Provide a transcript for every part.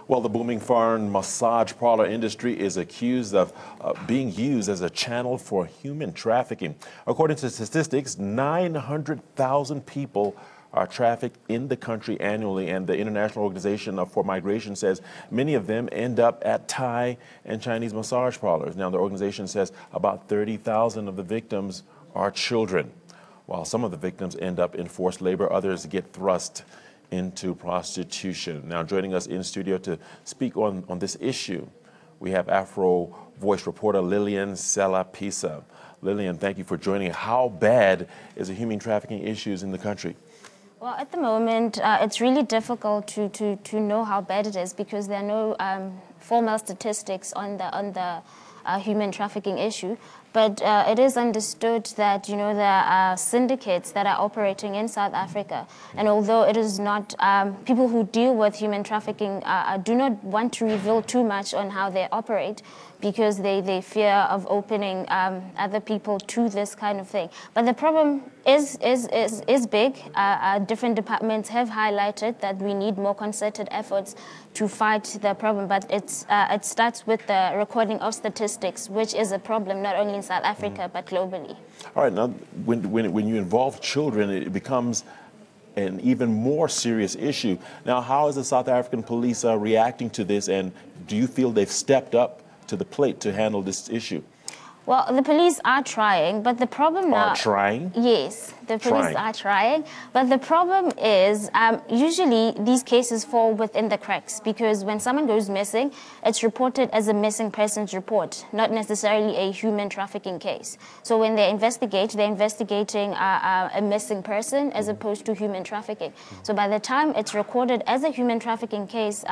Well, the booming foreign massage parlor industry is accused of being used as a channel for human trafficking. According to statistics, 900,000 people are trafficked in the country annually, and the International Organization for Migration says many of them end up at Thai and Chinese massage parlors. Now, the organization says about 30,000 of the victims are children. While some of the victims end up in forced labor, others get thrust into prostitution. Now, joining us in studio to speak on this issue, we have Afro Voice reporter Lillian Salapisa. Lillian, thank you for joining. How bad is the human trafficking issues in the country? Well, at the moment, it's really difficult to know how bad it is because there are no formal statistics on the human trafficking issue. But it is understood that, there are syndicates that are operating in South Africa. And although it is not, people who deal with human trafficking do not want to reveal too much on how they operate because they fear of opening other people to this kind of thing. But the problem is big. Different departments have highlighted that we need more concerted efforts to fight the problem. But it starts with the recording of statistics, which is a problem not only in South Africa, but globally. All right, now, when you involve children, it becomes an even more serious issue. Now, how is the South African police reacting to this, and do you feel they've stepped up to the plate to handle this issue? Well, the police are trying, but the problem now... Are trying? Yes, the police are trying. But the problem is usually these cases fall within the cracks because when someone goes missing, it's reported as a missing persons report, not necessarily a human trafficking case. So when they investigate, they're investigating a missing person as opposed to human trafficking. So by the time it's recorded as a human trafficking case,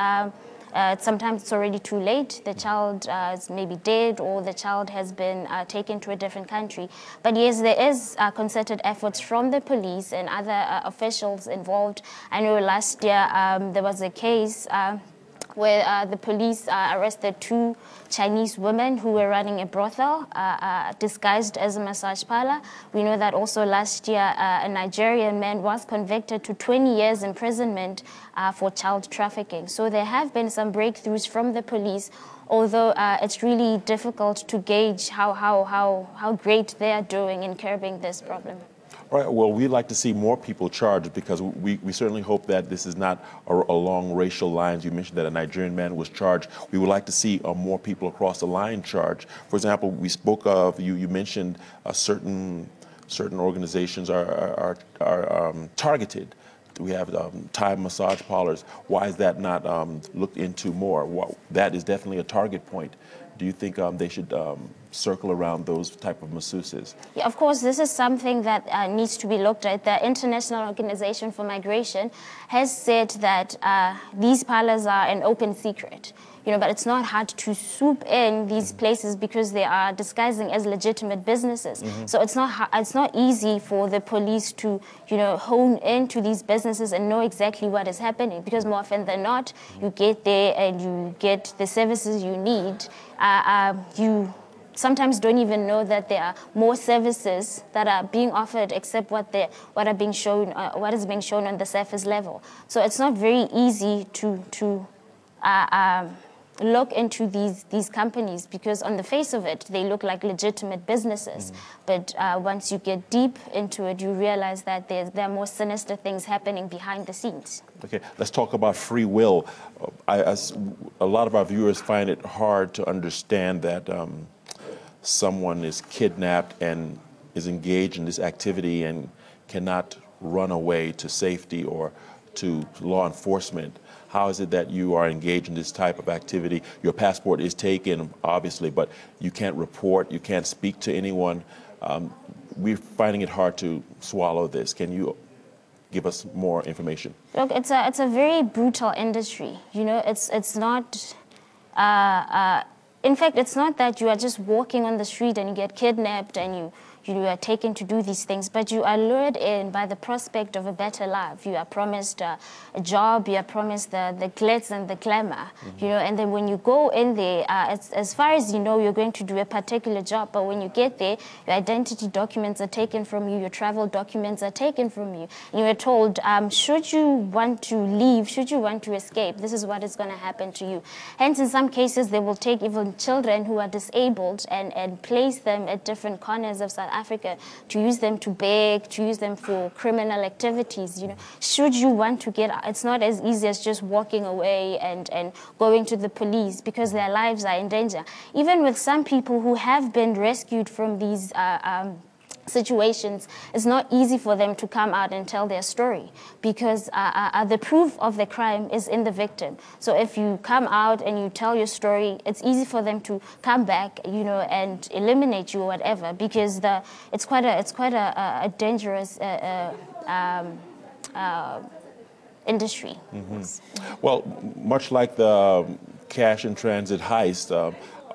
sometimes it's already too late. The child is maybe dead or the child has been taken to a different country. But yes, there is concerted efforts from the police and other officials involved. I know last year there was a case where the police arrested 2 Chinese women who were running a brothel disguised as a massage parlor. We know that also last year a Nigerian man was convicted to 20 years imprisonment for child trafficking. So there have been some breakthroughs from the police, although it's really difficult to gauge how great they are doing in curbing this problem. All right, well, we'd like to see more people charged because we certainly hope that this is not along racial lines. You mentioned that a Nigerian man was charged. We would like to see more people across the line charged. For example, we spoke of, you mentioned certain organizations are targeted. We have Thai massage parlors. Why is that not looked into more? Well, that is definitely a target point. Do you think they should circle around those type of masseuses? Yeah, of course, this is something that needs to be looked at. The International Organization for Migration has said that these parlors are an open secret. But it's not hard to swoop in these places because they are disguising as legitimate businesses. So it's not easy for the police to, hone into these businesses and know exactly what is happening because more often than not, you get there and you get the services you need. You sometimes don't even know that there are more services that are being offered except what is being shown on the surface level. So it's not very easy to look into these companies because on the face of it, they look like legitimate businesses. But once you get deep into it, you realize that there are more sinister things happening behind the scenes. Okay, let's talk about free will. A lot of our viewers find it hard to understand that someone is kidnapped and is engaged in this activity and cannot run away to safety or to law enforcement. How is it that you are engaged in this type of activity? Your passport is taken, obviously, but you can't report, you can't speak to anyone. We're finding it hard to swallow this. Can you give us more information? Look, it's a very brutal industry. It's not. In fact, it's not that you are just walking on the street and you get kidnapped and you are taken to do these things, but you are lured in by the prospect of a better life. You are promised a job, you are promised the glitz and the glamour, you know, and then when you go in there, as far as you know, you're going to do a particular job, but when you get there, your identity documents are taken from you, your travel documents are taken from you, and you are told, should you want to leave, should you want to escape, this is what is going to happen to you. Hence, in some cases, they will take even children who are disabled and place them at different corners of South Africa to use them to beg, to use them for criminal activities. You know, should you want to get out, it's not as easy as just walking away and going to the police, because their lives are in danger. Even with some people who have been rescued from these situations, it's not easy for them to come out and tell their story, because the proof of the crime is in the victim. So if you come out and you tell your story, it's easy for them to come back, you know, and eliminate you or whatever, because it's quite a dangerous industry. Well, much like the cash in transit heist,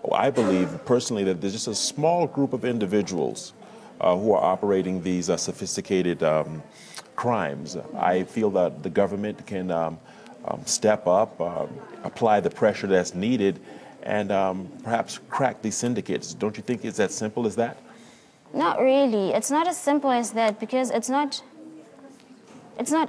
I believe personally that there's just a small group of individuals who are operating these sophisticated crimes. I feel that the government can step up, apply the pressure that's needed, and perhaps crack these syndicates. Don't you think it's as simple as that? Not really. It's not as simple as that, because it's not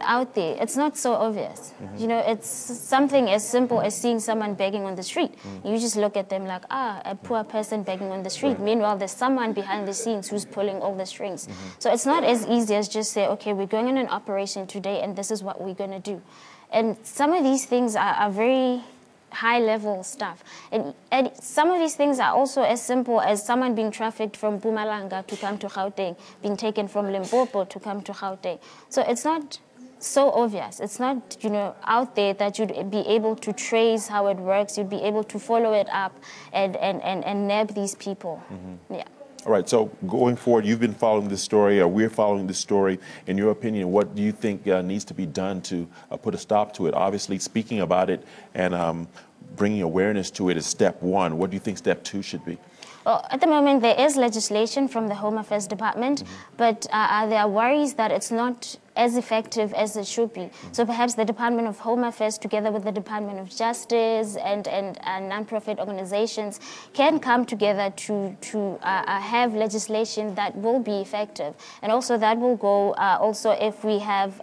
out there. It's not so obvious. You know, it's something as simple as seeing someone begging on the street. You just look at them like, a poor person begging on the street. Meanwhile, there's someone behind the scenes who's pulling all the strings. So it's not as easy as just say, okay, we're going on an operation today and this is what we're going to do. And some of these things are very high-level stuff. And some of these things are also as simple as someone being trafficked from Mpumalanga to come to Gauteng, being taken from Limpopo to come to Gauteng. So it's not so obvious. It's not, you know, out there that you'd be able to trace how it works. You'd be able to follow it up and nab these people. Yeah. All right, so going forward, you've been following this story, or we're following this story. In your opinion, what do you think needs to be done to put a stop to it? Obviously, speaking about it and bringing awareness to it is step one. What do you think step two should be? Well, at the moment, there is legislation from the Home Affairs Department, but there are worries that it's not as effective as it should be. So perhaps the Department of Home Affairs, together with the Department of Justice and non-profit organizations, can come together to have legislation that will be effective. And also that will go also if we have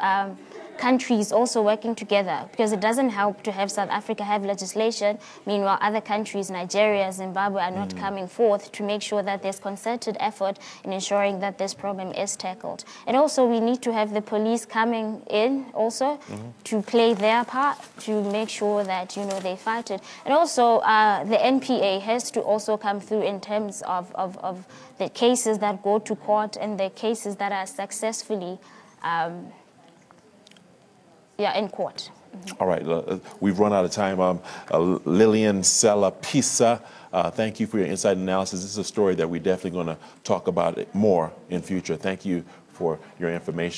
countries also working together, because it doesn't help to have South Africa have legislation, meanwhile other countries, Nigeria, Zimbabwe, are not coming forth to make sure that there's concerted effort in ensuring that this problem is tackled. And also we need to have the police coming in also to play their part to make sure that, you know, they fight it. And also the NPA has to also come through in terms of the cases that go to court and the cases that are successfully in court. All right, we've run out of time. Lillian Sela Pisa, thank you for your insight and analysis. This is a story that we're definitely going to talk about more in future. Thank you for your information.